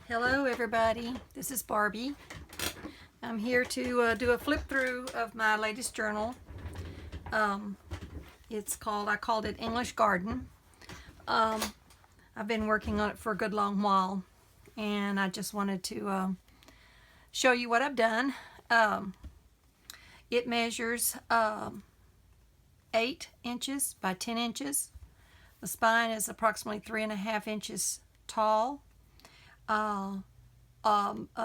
Hello everybody, this is Barbie. I'm here to do a flip through of my latest journal. I called it English Garden. I've been working on it for a good long while, and I just wanted to show you what I've done. It measures 8 inches by 10 inches. The spine is approximately 3.5 inches tall. A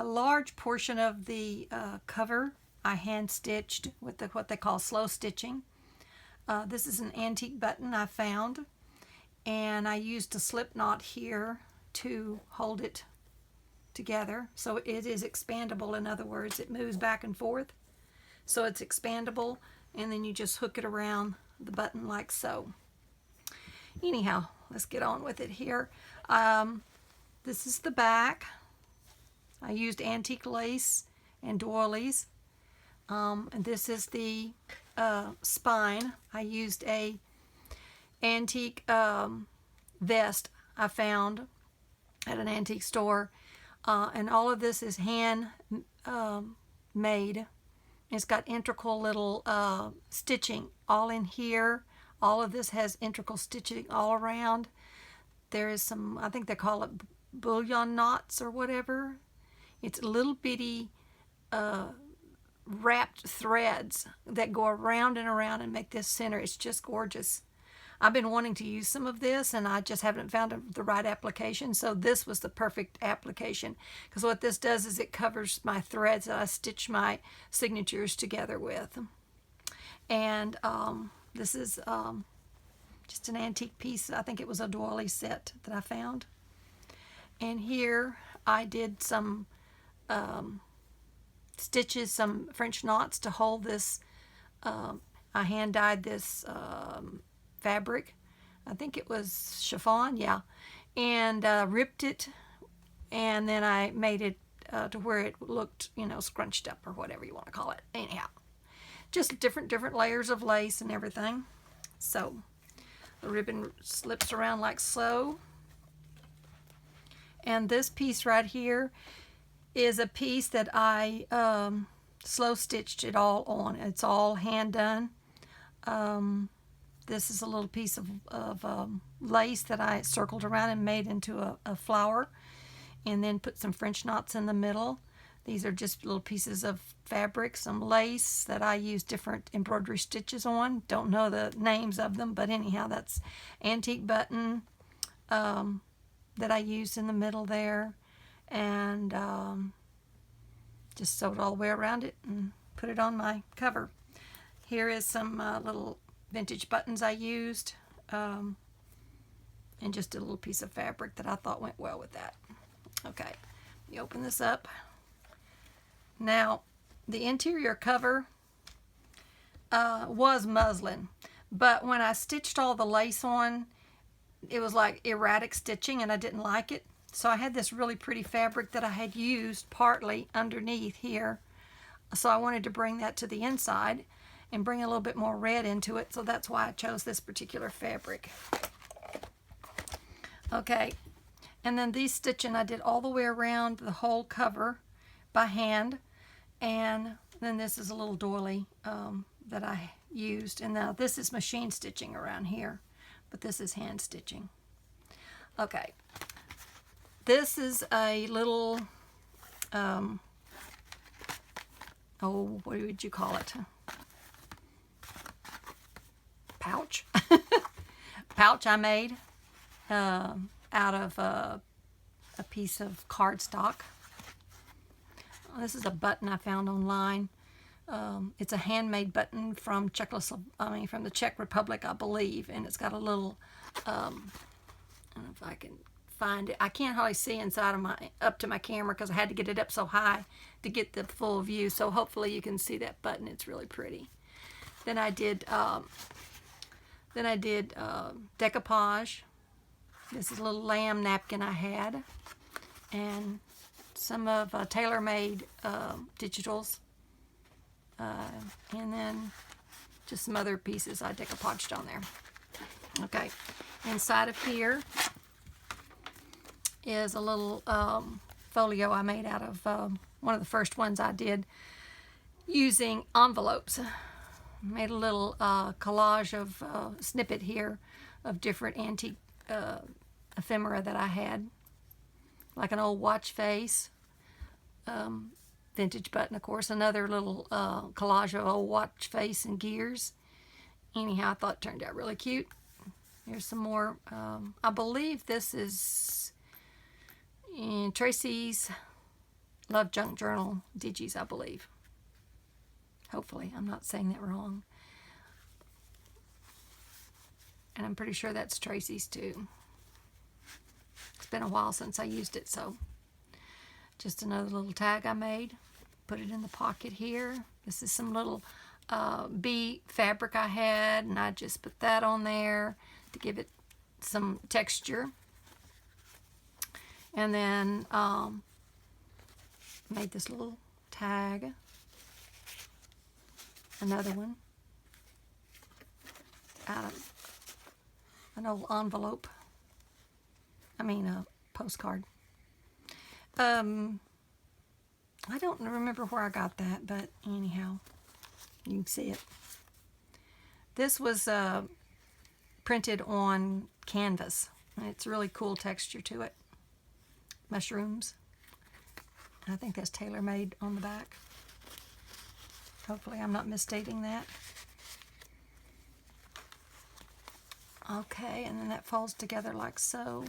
large portion of the cover I hand stitched with what they call slow stitching. This is an antique button I found, and I used a slip knot here to hold it together, so it is expandable. In other words, it moves back and forth, so it's expandable, and then you just hook it around the button like so. Anyhow, let's get on with it here. This is the back. I used antique lace and doilies. And this is the spine. I used a antique vest I found at an antique store. And all of this is hand made. It's got integral little stitching all in here. All of this has integral stitching all around. There is some, I think they call it bullion knots or whatever. It's little bitty wrapped threads that go around and around and make this center. It's just gorgeous. I've been wanting to use some of this, and I just haven't found the right application, so this was the perfect application, because what this does is it covers my threads that I stitch my signatures together with. And this is just an antique piece. I think it was a doily set that I found. And here I did some stitches, some French knots to hold this. I hand dyed this fabric. I think it was chiffon, yeah. And ripped it, and then I made it to where it looked, scrunched up or whatever you want to call it. Anyhow, just different layers of lace and everything. So the ribbon slips around like so. And this piece right here is a piece that I slow stitched it all on. It's all hand done. This is a little piece of lace that I circled around and made into a flower, and then put some French knots in the middle. These are just little pieces of fabric, some lace that I use different embroidery stitches on. Don't know the names of them, but anyhow, that's antique button that I used in the middle there, and just sewed all the way around it and put it on my cover. Here is some little vintage buttons I used, and just a little piece of fabric that I thought went well with that. Okay, you open this up. Now, the interior cover was muslin, but when I stitched all the lace on, it was like erratic stitching, and I didn't like it. So I had this really pretty fabric that I had used partly underneath here. So I wanted to bring that to the inside and bring a little bit more red into it. So that's why I chose this particular fabric. Okay, and then these stitching I did all the way around the whole cover by hand. And then this is a little doily that I used. And now this is machine stitching around here, but this is hand stitching. Okay, this is a little, what would you call it? Pouch. Pouch I made out of a piece of cardstock. This is a button I found online. It's a handmade button from from the Czech Republic, I believe, and it's got a little, I don't know if I can find it. I can't hardly see inside of up to my camera because I had to get it up so high to get the full view. So hopefully you can see that button. It's really pretty. Then I did decoupage. This is a little lamb napkin I had, and some of tailor-made digitals, and then just some other pieces I decoupaged on there. Okay, inside of here is a little folio I made out of one of the first ones I did using envelopes. Made a little collage of snippet here of different antique ephemera that I had, like an old watch face, vintage button, of course, another little collage of old watch face and gears. Anyhow, I thought it turned out really cute. Here's some more. I believe this is in Tracy's Love Junk Journal digis, I believe. Hopefully, I'm not saying that wrong. And I'm pretty sure that's Tracy's too. It's been a while since I used it, so just another little tag I made. Put it in the pocket here. This is some little bee fabric I had, and I just put that on there to give it some texture. And then made this little tag. Another one out of an old envelope. I mean a postcard. I don't remember where I got that, but anyhow, you can see it. This was printed on canvas. It's a really cool texture to it. Mushrooms. I think that's tailor-made on the back. Hopefully I'm not misstating that. Okay, and then that folds together like so.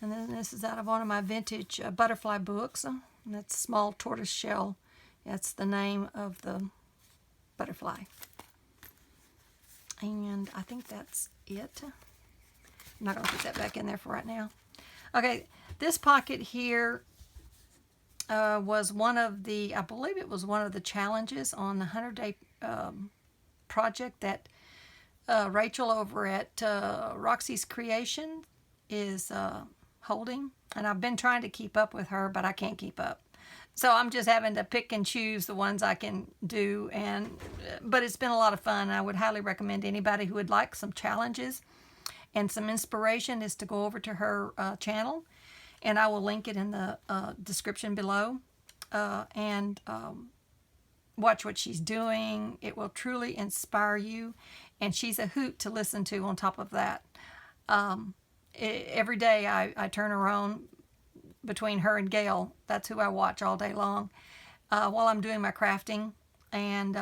And then this is out of one of my vintage butterfly books. And that's Small Tortoise Shell. That's the name of the butterfly. And I think that's it. I'm not going to put that back in there for right now. Okay, this pocket here was one of the, I believe it was one of the challenges on the 100-day project that Rachel over at Roxy's Creation is holding. And I've been trying to keep up with her, but I can't keep up. So I'm just having to pick and choose the ones I can do. But it's been a lot of fun. I would highly recommend anybody who would like some challenges and some inspiration is to go over to her channel. And I will link it in the description below. And watch what she's doing. It will truly inspire you. And she's a hoot to listen to on top of that. Every day I turn her on between her and Gail. That's who I watch all day long while I'm doing my crafting. And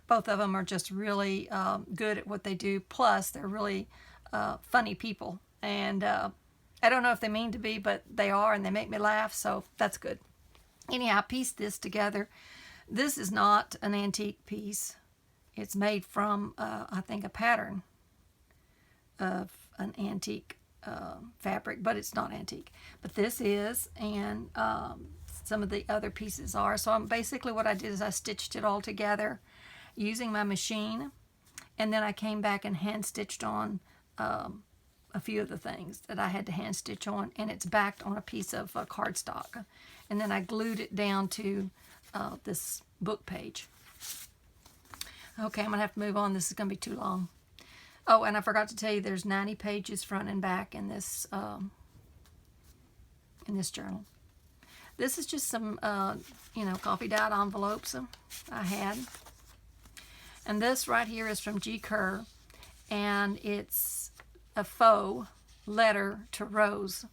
both of them are just really good at what they do. Plus, they're really funny people. And I don't know if they mean to be, but they are, and they make me laugh, so that's good. Anyhow, I pieced this together. This is not an antique piece. It's made from, I think, a pattern of an antique fabric, but it's not antique. But this is, and some of the other pieces are. So basically what I did is I stitched it all together using my machine, and then I came back and hand stitched on a few of the things that I had to hand stitch on, and it's backed on a piece of cardstock. And then I glued it down to this book page. Okay, I'm going to have to move on. This is going to be too long. Oh, and I forgot to tell you there's 90 pages front and back in this journal. This is just some, coffee dyed envelopes I had. And this right here is from G. Kerr, and it's a faux letter to Rose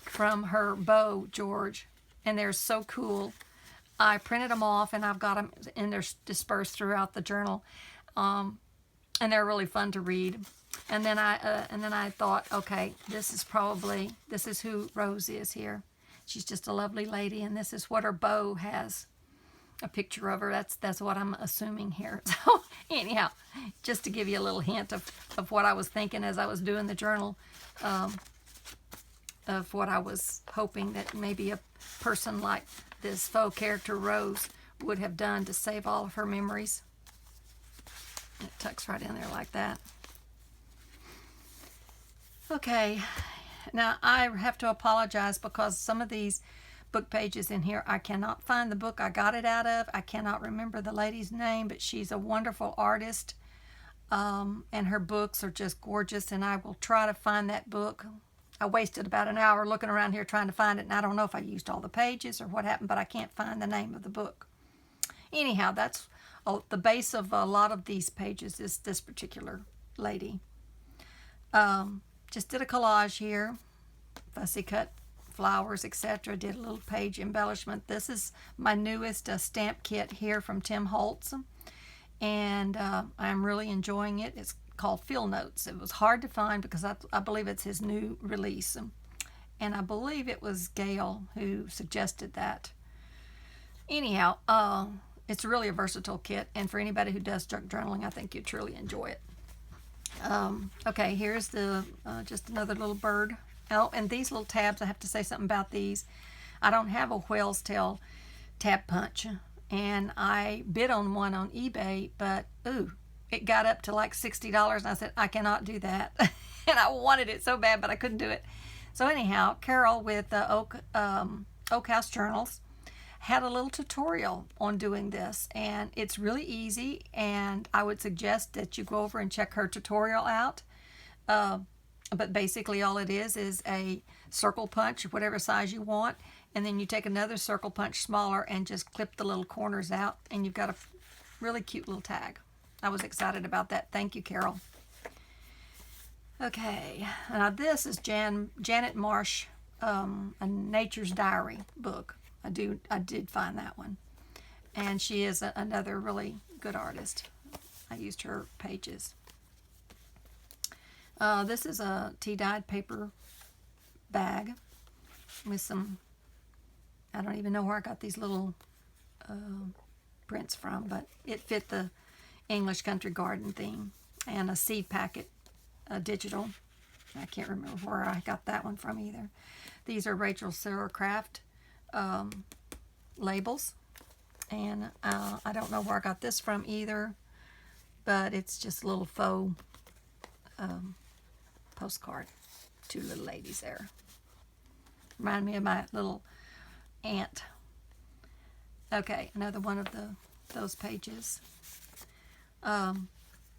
from her beau, George, and they're so cool. I printed them off, and I've got them, and they're dispersed throughout the journal, and they're really fun to read. And then I thought, okay, this is who Rose is here. She's just a lovely lady, and this is what her beau has a picture of her. That's what I'm assuming here. So anyhow, just to give you a little hint of what I was thinking as I was doing the journal, of what I was hoping that maybe a person like this faux character Rose would have done to save all of her memories. It tucks right in there like that. Okay, now I have to apologize because some of these book pages in here, I cannot find the book I got it out of. I cannot remember the lady's name, but she's a wonderful artist, and her books are just gorgeous, and I will try to find that book. I wasted about an hour looking around here trying to find it, and I don't know if I used all the pages or what happened, but I can't find the name of the book. Anyhow, that's the base of a lot of these pages is this particular lady. Just did a collage here, fussy cut flowers, etc. Did a little page embellishment. This is my newest stamp kit here from Tim Holtz, and I'm really enjoying it. It's called Field Notes. It was hard to find because I believe it's his new release, and I believe it was Gail who suggested that. Anyhow, it's really a versatile kit, and for anybody who does junk journaling, I think you'd truly enjoy it. Okay, here's the just another little bird. Oh, and these little tabs, I have to say something about these. I don't have a whale's tail tab punch, and I bid on one on eBay, but ooh, it got up to like $60, and I said, I cannot do that. And I wanted it so bad, but I couldn't do it. So anyhow, Carol with Oak House Journals had a little tutorial on doing this, and it's really easy, and I would suggest that you go over and check her tutorial out. But basically all it is a circle punch, whatever size you want, and then you take another circle punch smaller and just clip the little corners out, and you've got a really cute little tag. I was excited about that. Thank you, Carol. Okay, now this is Janet Marsh, A Nature's Diary book. I did find that one, and she is another really good artist. I used her pages. This is a tea-dyed paper bag with some, I don't even know where I got these little prints from, but it fit the English country garden theme, and a seed packet, digital. I can't remember where I got that one from either. These are Rachel Sarah Craft labels, and I don't know where I got this from either, but it's just a little faux postcard. Two little ladies there. Remind me of my little aunt. Okay, another one of those pages.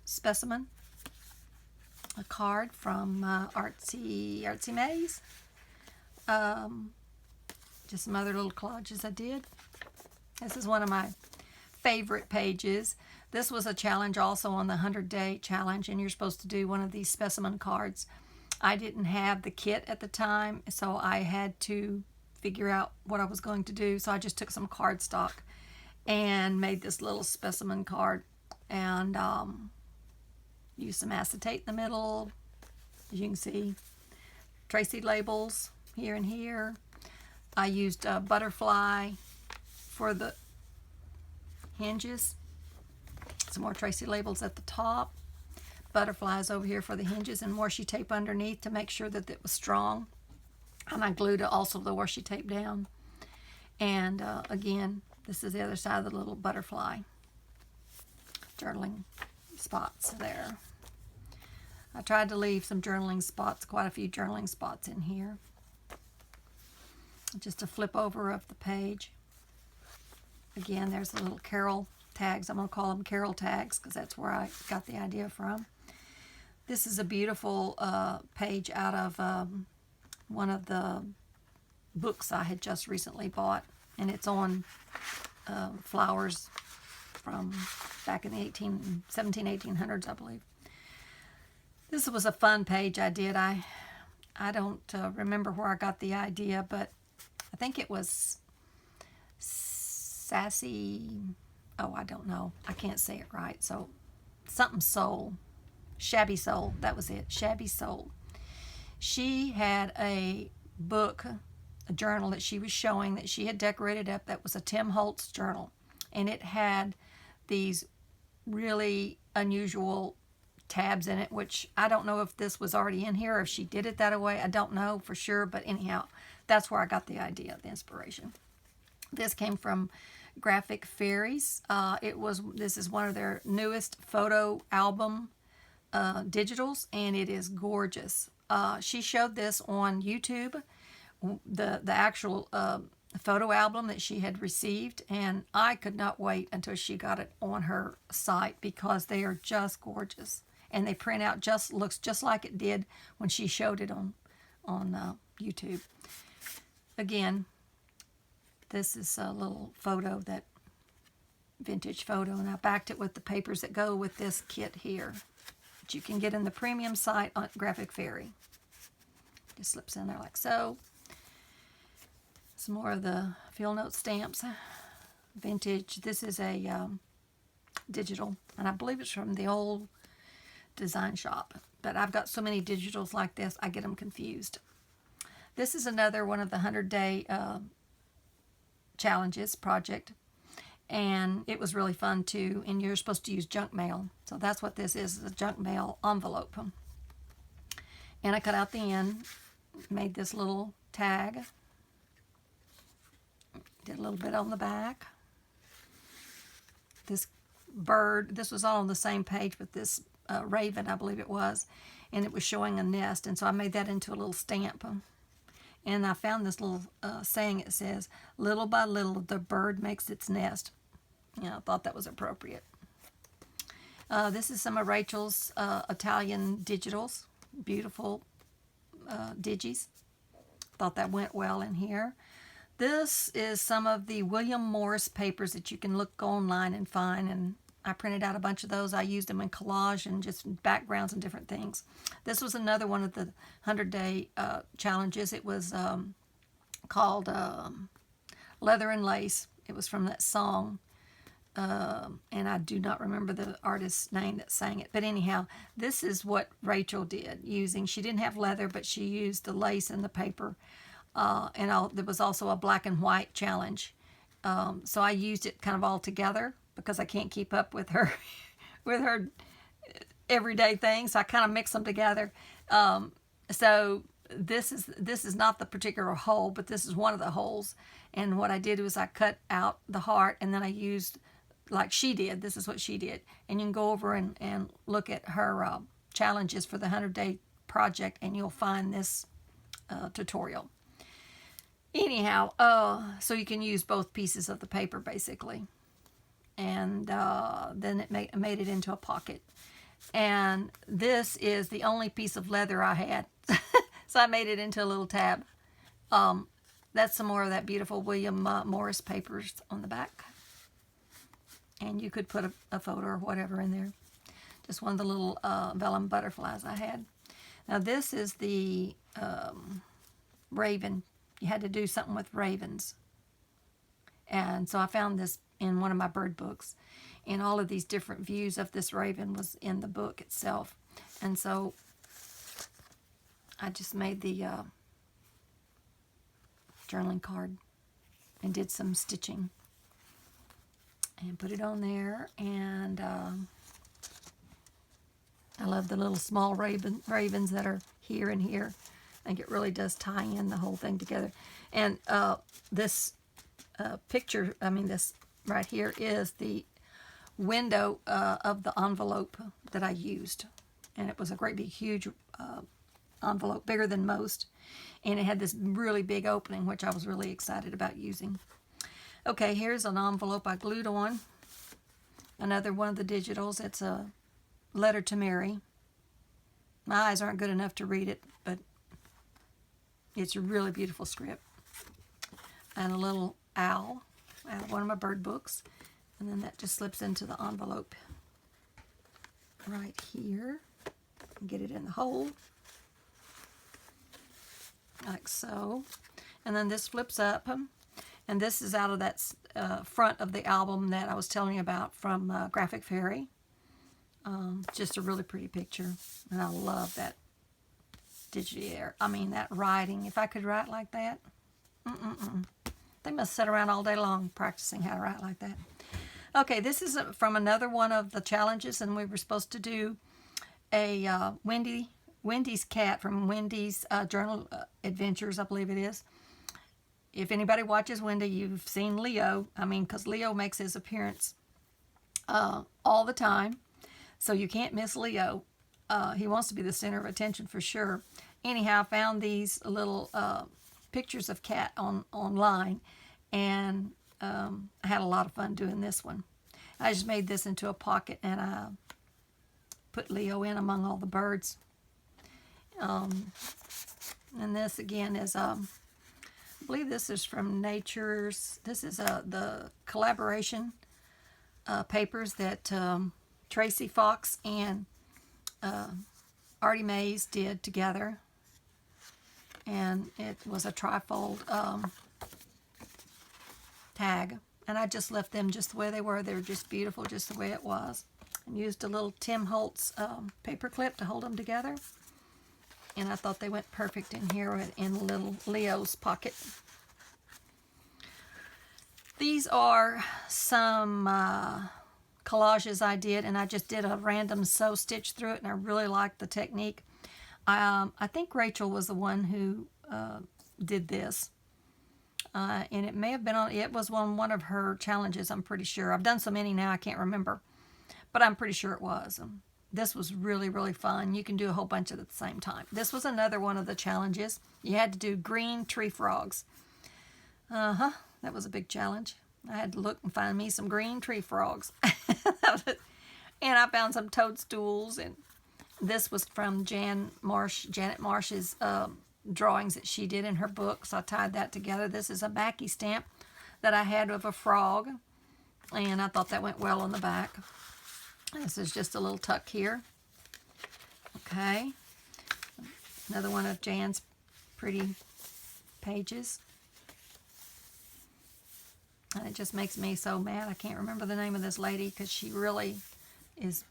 Specimen. A card from Artsy Maze. Just some other little collages I did. This is one of my favorite pages. This was a challenge also on the 100-day challenge, and you're supposed to do one of these specimen cards. I didn't have the kit at the time, so I had to figure out what I was going to do. So I just took some cardstock and made this little specimen card, and used some acetate in the middle. As you can see, Tracy labels here and here. I used a butterfly for the hinges. Some more Tracy labels at the top. Butterflies over here for the hinges, and washi tape underneath to make sure that it was strong. And I glued also the washi tape down. And again, this is the other side of the little butterfly. Journaling spots there. I tried to leave some journaling spots, quite a few journaling spots in here. Just a flip over of the page. Again, there's the little Carol tags. I'm going to call them Carol tags because that's where I got the idea from. This is a beautiful page out of one of the books I had just recently bought, and it's on flowers from back in the 1800s, I believe. This was a fun page I did. I don't remember where I got the idea, but I think it was Sassy, oh, I don't know. I can't say it right. So something Soul, Shabby Soul, that was it, Shabby Soul. She had a book, a journal that she was showing that she had decorated up that was a Tim Holtz journal. And it had these really unusual tabs in it, which I don't know if this was already in here or if she did it that way. I don't know for sure, but anyhow, that's where I got the idea, the inspiration. This came from Graphic Fairies. This is one of their newest photo album digitals, and it is gorgeous. She showed this on YouTube, the actual photo album that she had received, and I could not wait until she got it on her site because they are just gorgeous, and they print out looks just like it did when she showed it on on YouTube. Again, this is a little photo, that vintage photo, and I backed it with the papers that go with this kit here, that you can get in the premium site on Graphic Fairy. Just slips in there like so. Some more of the field note stamps, vintage. This is a digital, and I believe it's from the old design shop, but I've got so many digitals like this, I get them confused. This is another one of the 100-day challenges project, and it was really fun too, and you're supposed to use junk mail. So that's what this is, a junk mail envelope. And I cut out the end, made this little tag, did a little bit on the back. This bird, this was all on the same page with this raven, I believe it was, and it was showing a nest, and so I made that into a little stamp. And I found this little saying. It says, "Little by little, the bird makes its nest." Yeah, I thought that was appropriate. This is some of Rachel's Italian digitals. Beautiful digis. Thought that went well in here. This is some of the William Morris papers that you can look online and find, and I printed out a bunch of those. I used them in collage and just backgrounds and different things. This was another one of the 100-day challenges. It was called Leather and Lace. It was from that song, and I do not remember the artist's name that sang it. But anyhow, this is what Rachel did using. She didn't have leather, but she used the lace and the paper. There was also a black and white challenge. So I used it kind of all together because I can't keep up with her with her everyday things. So I kind of mix them together. So this is not the particular hole, but this is one of the holes. And what I did was I cut out the heart, and then I used, like she did, this is what she did. And you can go over and look at her challenges for the 100-day project, and you'll find this tutorial. Anyhow, so you can use both pieces of the paper basically, and then it made it into a pocket. And this is the only piece of leather I had, so I made it into a little tab. That's some more of that beautiful William Morris papers on the back, and you could put a photo or whatever in there. Just one of the little vellum butterflies I had. Now this is the raven. You had to do something with ravens. And so I found this in one of my bird books. And all of these different views of this raven was in the book itself. And so I just made the journaling card and did some stitching. And put it on there. And I love the little small ravens that are here and here. I think it really does tie in the whole thing together. And this picture, this right here is the window of the envelope that I used. And it was a great big huge envelope, bigger than most. And it had this really big opening, which I was really excited about using. Okay, here's an envelope I glued on. Another one of the digitals. It's a letter to Mary. My eyes aren't good enough to read it, but it's a really beautiful script. And a little owl out of one of my bird books. And then that just slips into the envelope right here. Get it in the hole. Like so. And then this flips up. And this is out of that front of the album that I was telling you about from Graphic Fairy. Just a really pretty picture. And I love that digiere. That writing. If I could write like that, they must sit around all day long practicing how to write like that. Okay, this is from another one of the challenges, and we were supposed to do a Wendy's cat from Wendy's Journal Adventures, I believe it is. If anybody watches Wendy, you've seen Leo. Because Leo makes his appearance all the time, so you can't miss Leo. He wants to be the center of attention for sure. Anyhow, I found these little pictures of cat online, and I had a lot of fun doing this one. I just made this into a pocket, and I put Leo in among all the birds. And this again is, I believe this is from Nature's, this is the collaboration papers that Tracy Fox and Artie Mays did together. And it was a trifold tag. And I just left them just the way they were. They were just beautiful, just the way it was. And used a little Tim Holtz paper clip to hold them together. And I thought they went perfect in here in little Leo's pocket. These are some collages I did, and I just did a random sew stitch through it, and I really liked the technique. I think Rachel was the one who did this. And it may have been on, it was on one of her challenges, I'm pretty sure. I've done so many now, I can't remember. But I'm pretty sure it was. This was really, really fun. You can do a whole bunch of it at the same time. This was another one of the challenges. You had to do green tree frogs. That was a big challenge. I had to look and find me some green tree frogs. And I found some toadstools. And this was from Janet Marsh's drawings that she did in her book. So I tied that together. This is a Mackie stamp that I had of a frog. And I thought that went well on the back. This is just a little tuck here. Okay. Another one of Jan's pretty pages. And it just makes me so mad. I can't remember the name of this lady because she really is,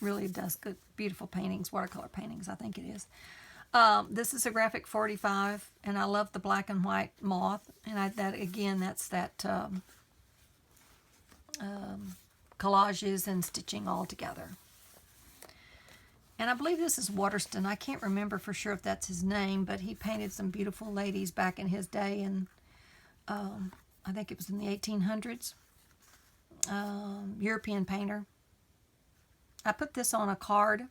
really does good, beautiful paintings, watercolor paintings, I think it is. This is a graphic 45, and I love the black and white moth. And that's that collages and stitching all together. And I believe this is Waterston. I can't remember for sure if that's his name, but he painted some beautiful ladies back in his day, and I think it was in the 1800s. European painter. I put this on a card.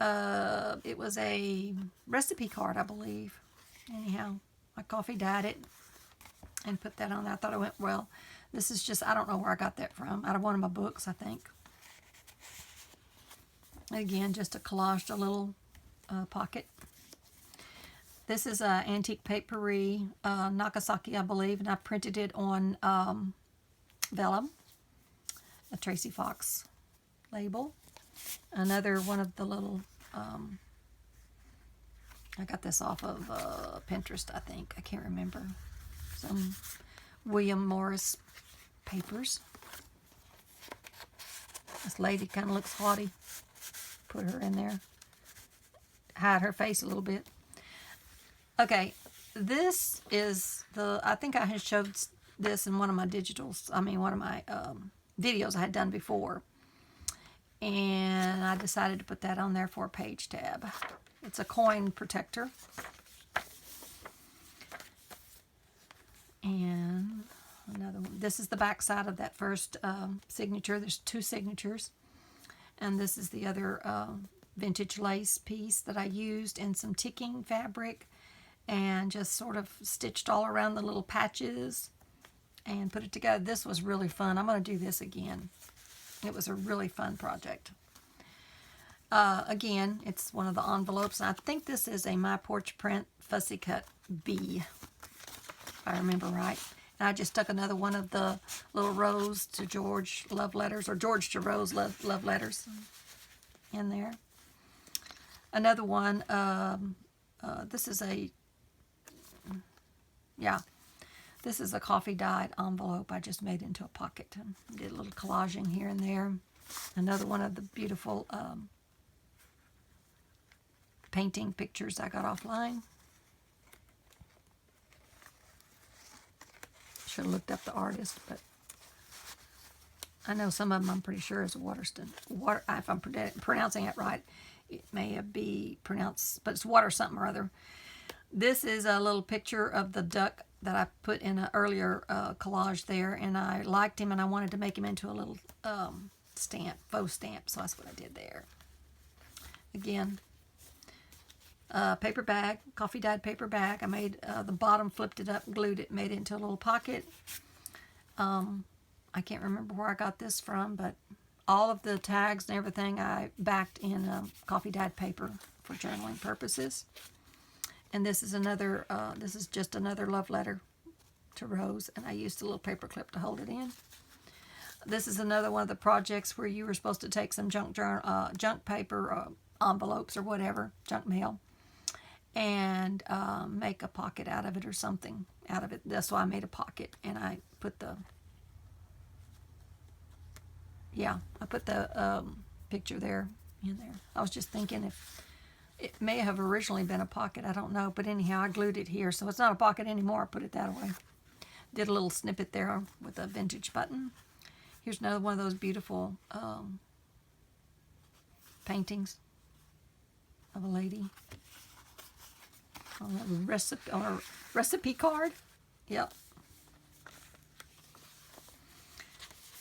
It was a recipe card, I believe. Anyhow, I coffee dyed it and put that on there. I thought it went well. This is just, I don't know where I got that from. Out of one of my books, I think. Again, just a collaged a little pocket. This is a antique papery, Nagasaki, I believe, and I printed it on vellum, a Tracy Fox label. Another one of the little, I got this off of Pinterest, I think. I can't remember. Some William Morris papers. This lady kind of looks haughty. Put her in there. Hide her face a little bit. Okay, this is I think I had showed this in one of my one of my videos I had done before. And I decided to put that on there for a page tab. It's a coin protector. And another one. This is the back side of that first signature. There's two signatures. And this is the other vintage lace piece that I used in some ticking fabric and just sort of stitched all around the little patches and put it together. This was really fun. I'm going to do this again. It was a really fun project. Again, it's one of the envelopes. I think this is a My Porch Print Fussy Cut B, if I remember right. And I just stuck another one of the little Rose to George love letters, or George to Rose love letters in there. Another one, this is a coffee dyed envelope I just made into a pocket. And did a little collaging here and there. Another one of the beautiful painting pictures I got offline. Should have looked up the artist, but I know some of them I'm pretty sure is Waterston. If I'm pronouncing it right, it may be pronounced, but it's Water something or other. This is a little picture of the duck that I put in an earlier collage there, and I liked him and I wanted to make him into a little faux stamp, so that's what I did there. Again, paper bag, coffee dyed paper bag. I made the bottom, flipped it up, glued it, made it into a little pocket. I can't remember where I got this from, but all of the tags and everything I backed in coffee dyed paper for journaling purposes. And this is another, this is just another love letter to Rose, and I used a little paper clip to hold it in. This is another one of the projects where you were supposed to take some junk paper, envelopes or whatever, junk mail, and make a pocket out of it or something out of it. That's why I made a pocket, and I put the, picture there in there. I was just thinking if it may have originally been a pocket, I don't know, but anyhow, I glued it here, so it's not a pocket anymore. I put it that way. Did a little snippet there with a vintage button. Here's another one of those beautiful paintings of a lady on a recipe card. Yep.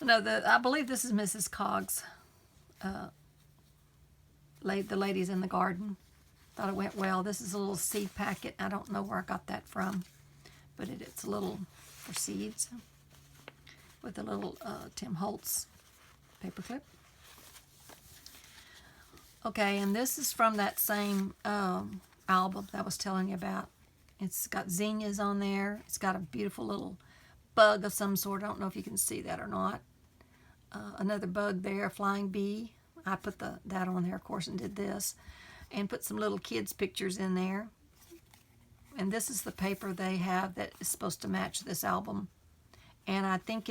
No, I believe this is Mrs. Cogg's. The ladies in the garden. Thought it went well. This is a little seed packet. I don't know where I got that from, but it's a little for seeds with a little Tim Holtz paperclip. Okay, and this is from that same album that I was telling you about. It's got zinnias on there. It's got a beautiful little bug of some sort. I don't know if you can see that or not. Another bug there, a flying bee. I put that on there, of course, and did this. And put some little kids' pictures in there. And this is the paper they have that is supposed to match this album. And I think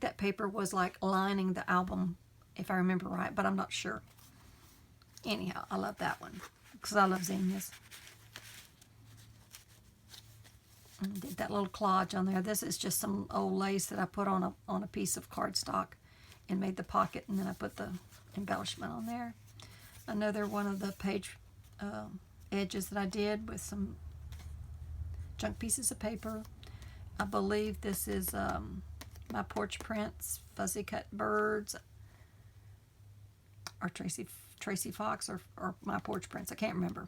that paper was like lining the album, if I remember right, but I'm not sure. Anyhow, I love that one because I love zinnias. And did that little collage on there. This is just some old lace that I put on a piece of cardstock and made the pocket, and then I put the embellishment on there. Another one of the page edges that I did with some junk pieces of paper. I believe this is my porch prints, fuzzy cut birds, or Tracy Fox, or my porch prints. I can't remember.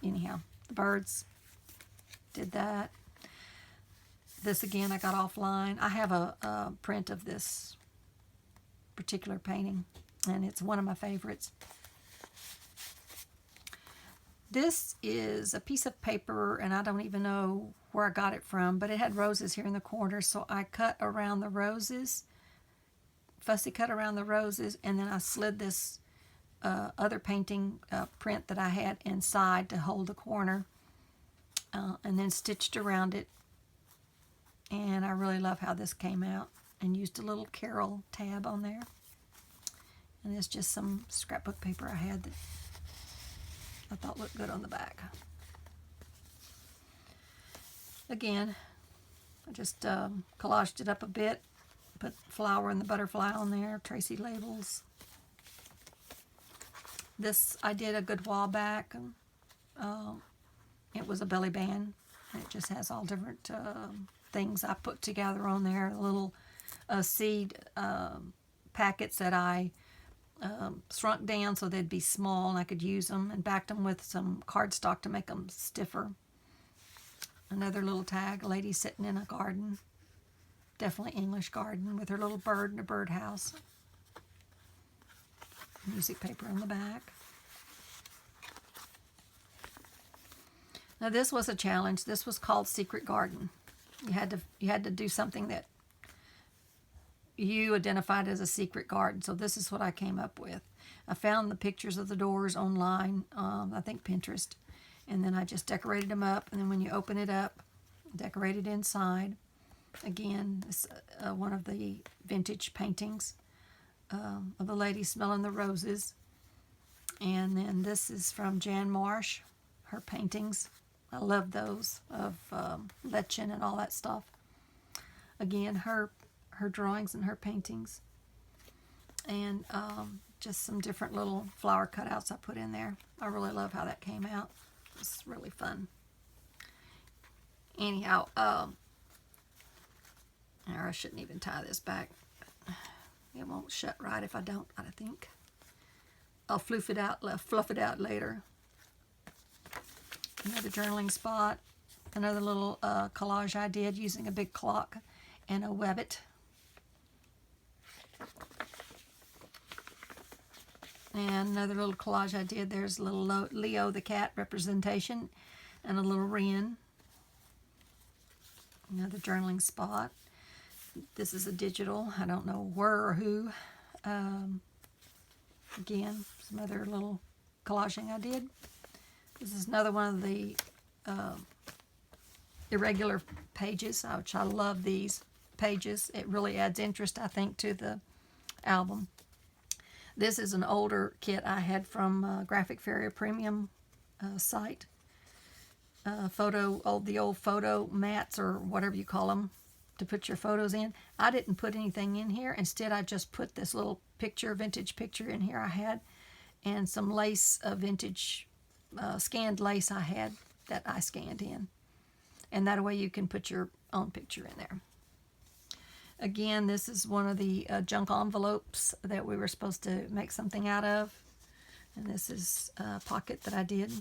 Anyhow, the birds, did that. This again I got offline. I have a print of this particular painting, and it's one of my favorites. This is a piece of paper, and I don't even know where I got it from, but it had roses here in the corner, so I cut around the roses, fussy cut around the roses, and then I slid this other painting print that I had inside to hold the corner, and then stitched around it. And I really love how this came out, and used a little Carol tab on there. And it's just some scrapbook paper I had that I thought looked good on the back. Again, I just collaged it up a bit, put flower and the butterfly on there, Tracy labels. This I did a good while back. It was a belly band. It just has all different things I put together on there. Little seed packets that I shrunk down so they'd be small and I could use them, and backed them with some cardstock to make them stiffer. Another little tag, a lady sitting in a garden, definitely English garden, with her little bird in a birdhouse. Music paper on the back. Now this was a challenge. This was called Secret Garden. You had to do something that you identified as a secret garden. So this is what I came up with. I found the pictures of the doors online, I think Pinterest, and then I just decorated them up. And then when you open it up, decorate it inside. Again, this one of the vintage paintings of the lady smelling the roses. And then this is from Jan Marsh, her paintings. I love those of Lechin and all that stuff. Again, her drawings and her paintings. And just some different little flower cutouts I put in there. I really love how that came out. It's really fun. Anyhow, or I shouldn't even tie this back. It won't shut right if I don't, I think. I'll fluff it out later. Another journaling spot. Another little collage I did using a big clock and a Webbit. And another little collage I did, there's a little Leo the cat representation and a little wren. Another journaling spot. This is a digital, I don't know where or who. Again, some other little collaging I did. This is another one of the irregular pages, which I love these pages. It really adds interest, I think, to the album. This is an older kit I had from Graphic Fairy Premium site. The old photo mats or whatever you call them to put your photos in. I didn't put anything in here. Instead, I just put this little picture, vintage picture in here I had, and some lace, vintage scanned lace I had that I scanned in. And that way you can put your own picture in there. Again, this is one of the junk envelopes that we were supposed to make something out of. And this is a pocket that I did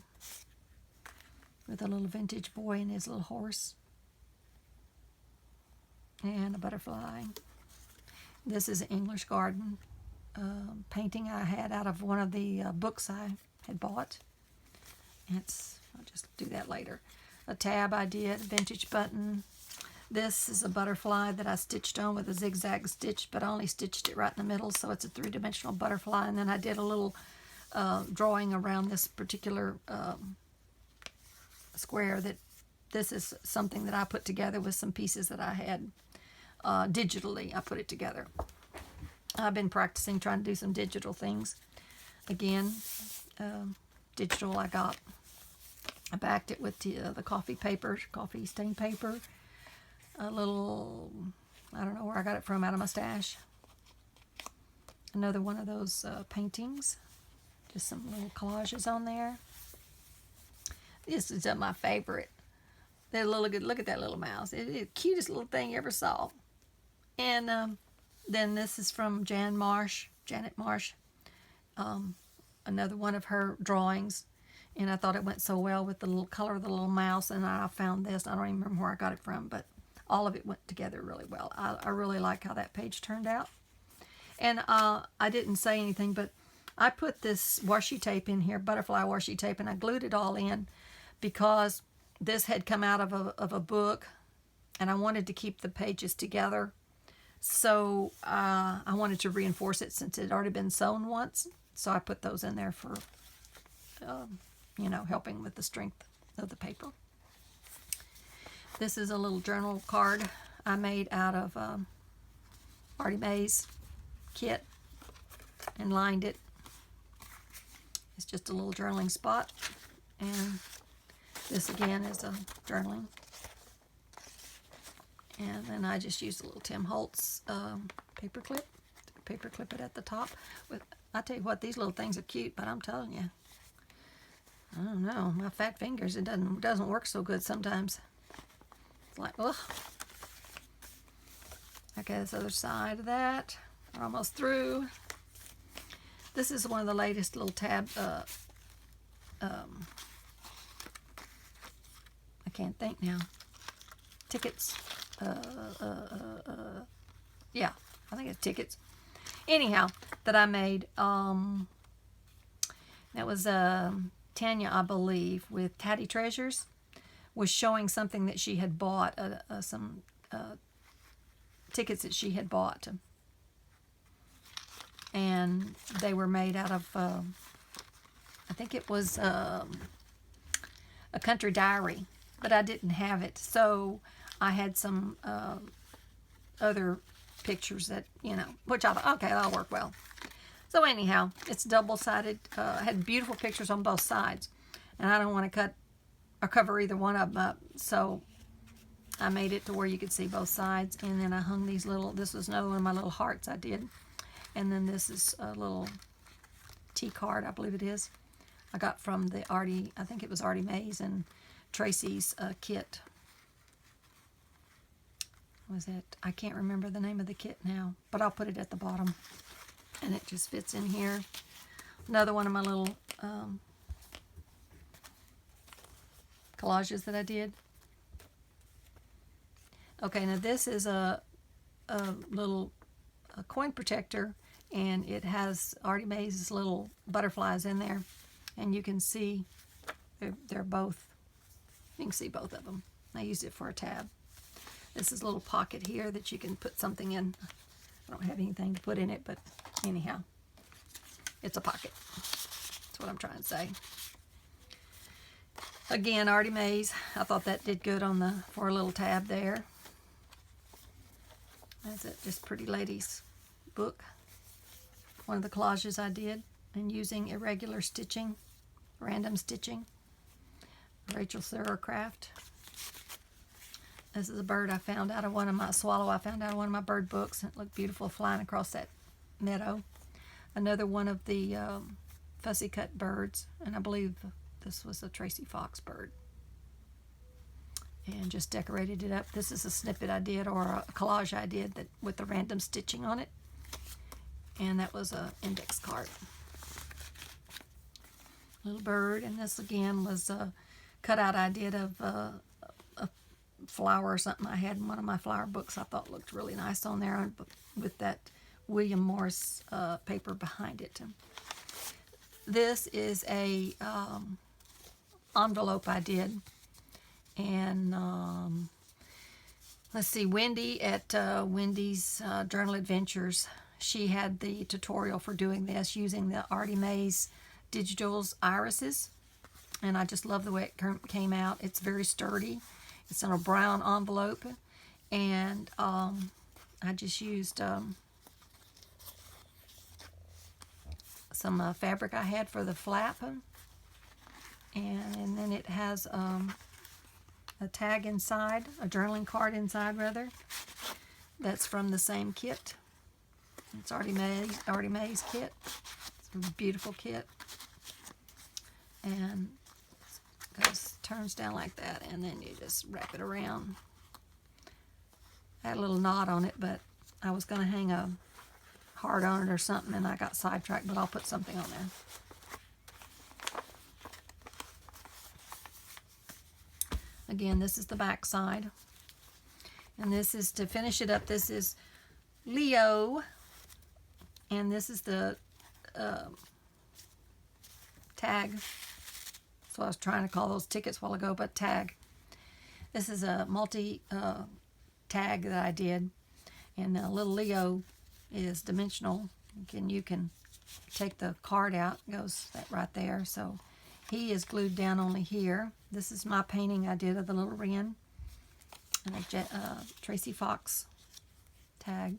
with a little vintage boy and his little horse. And a butterfly. This is an English garden painting I had out of one of the books I had bought. I'll just do that later. A tab I did, vintage button. This is a butterfly that I stitched on with a zigzag stitch, but I only stitched it right in the middle, so it's a three-dimensional butterfly. And then I did a little drawing around this particular square. This is something that I put together with some pieces that I had digitally. I put it together. I've been practicing trying to do some digital things. Again, digital I backed it with the coffee paper, coffee stain paper. A little, I don't know where I got it from, out of my stash. Another one of those paintings. Just some little collages on there. This is my favorite. They're look at that little mouse. It's the cutest little thing you ever saw. And then this is from Janet Marsh. Another one of her drawings. And I thought it went so well with the little color of the little mouse. And I found this. I don't even remember where I got it from, but all of it went together really well. I really like how that page turned out. And I didn't say anything, but I put this washi tape in here, butterfly washi tape, and I glued it all in because this had come out of a book, and I wanted to keep the pages together. So I wanted to reinforce it since it had already been sewn once. So I put those in there for, helping with the strength of the paper. This is a little journal card I made out of Artie Mae's kit and lined it. It's just a little journaling spot. And this again is a journaling. And then I just used a little Tim Holtz paper clip it at the top. I tell you what, these little things are cute, but I'm telling you, I don't know, my fat fingers, it doesn't work so good sometimes. It's like, ugh. Okay, this other side of that. We're almost through. This is one of the latest little tab. I can't think now. Tickets. Yeah, I think it's tickets. Anyhow, that I made. That was Tanya, I believe, with Tatty Treasures, was showing something that she had bought, some tickets that she had bought. And they were made out of, I think it was a country diary, but I didn't have it. So I had some other pictures that, which I thought, okay, that'll work well. So anyhow, it's double-sided. Had beautiful pictures on both sides. And I don't want to cut or cover either one of them up. So I made it to where you could see both sides. And then I hung these this was another one of my little hearts I did. And then this is a little tea card, I believe it is. I got from the I think it was Artie Mae's and Tracy's kit. What was it? I can't remember the name of the kit now, but I'll put it at the bottom. And it just fits in here. Another one of my little collages that I did. Okay, now this is a little coin protector, and it has Artie Mae's little butterflies in there, and you can see they're both, you can see both of them. I used it for a tab. This is a little pocket here that you can put something in. I don't have anything to put in it, but anyhow, it's a pocket. That's what I'm trying to say. Again, Artie Mae's. I thought that did good on the for a little tab there. That's it, just Pretty Ladies book. One of the collages I did, and using irregular stitching, random stitching. Rachel Sarah Craft. This is a bird I found out of one of my swallow. I found out of one of my bird books, and it looked beautiful flying across that meadow. Another one of the fussy cut birds, and I believe this was a Tracy Fox bird. And just decorated it up. This is a snippet I did, or a collage I did that with the random stitching on it. And that was an index card. Little bird, and this again was a cutout I did of a flower or something I had in one of my flower books. I thought looked really nice on there with that William Morris paper behind it. This is a envelope I did, and let's see, Wendy at Wendy's Journal Adventures, she had the tutorial for doing this using the Artie Mae's Digitals irises, and I just love the way it came out. It's very sturdy. It's in a brown envelope, and I just used some fabric I had for the flap, and then it has a tag inside, a journaling card inside rather, that's from the same kit. It's Artie Mae's kit. It's a beautiful kit, and it turns down like that, and then you just wrap it around. I had a little knot on it, but I was going to hang a heart on it or something, and I got sidetracked, but I'll put something on there. Again, this is the back side, and this is to finish it up. This is Leo, and this is the tag. That's what I was trying to call those tickets a while ago, but tag. This is a multi tag that I did, and little Leo is dimensional. You can take the card out, it goes that right there. So he is glued down only here. This is my painting I did of the little wren, and a Tracy Fox tag.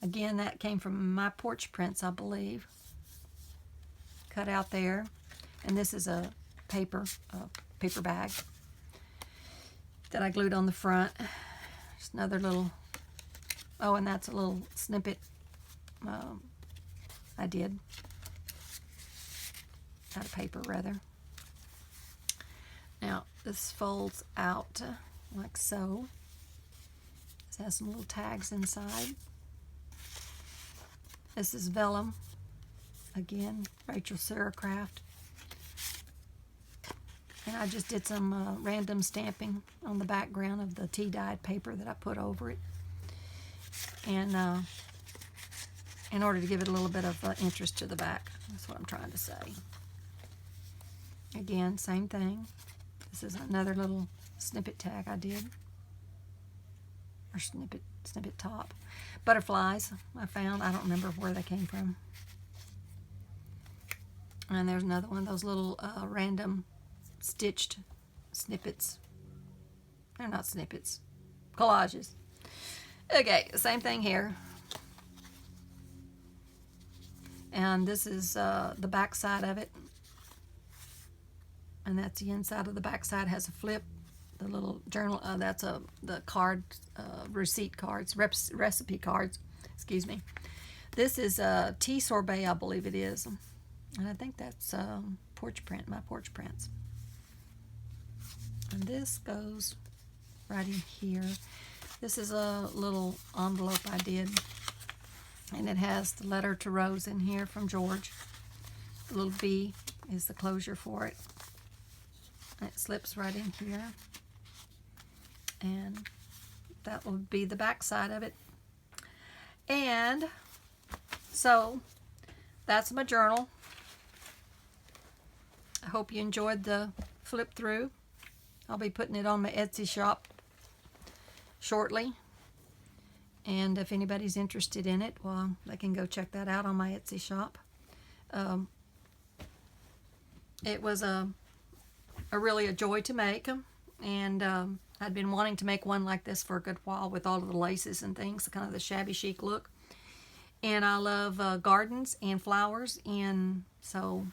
Again, that came from my porch prints, I believe. Cut out there, and this is a paper bag that I glued on the front. Just another little, oh, and that's a little snippet I did out of paper rather. Now this folds out like so. This has some little tags inside. This is vellum, again, Rachel Sarah Craft. And I just did some random stamping on the background of the tea-dyed paper that I put over it. And in order to give it a little bit of interest to the back. That's what I'm trying to say. Again, same thing. This is another little snippet tag I did. Or snippet top. Butterflies I found. I don't remember where they came from. And there's another one of those little random stitched snippets. They're not snippets. Collages. Okay, same thing here. And this is the back side of it. And that's the inside of the back side. Has a flip. The little journal, that's the card, receipt cards, recipe cards, excuse me. This is tea sorbet, I believe it is. And I think that's porch print, my porch prints. And this goes right in here. This is a little envelope I did, and it has the letter to Rose in here from George. The little B is the closure for it. And it slips right in here. And that will be the back side of it. And So that's my journal. I hope you enjoyed the flip through. I'll be putting it on my Etsy shop shortly. And if anybody's interested in it, well, they can go check that out on my Etsy shop. It was really a joy to make, and I'd been wanting to make one like this for a good while with all of the laces and things, kind of the shabby chic look. And I love gardens and flowers, and so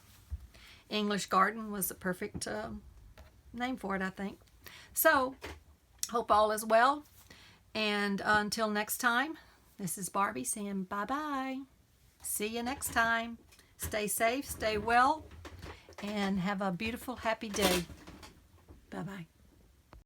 English garden was the perfect name for it, I think. So, hope all is well. And until next time, this is Barbie saying bye-bye. See you next time. Stay safe, stay well, and have a beautiful, happy day. Bye-bye.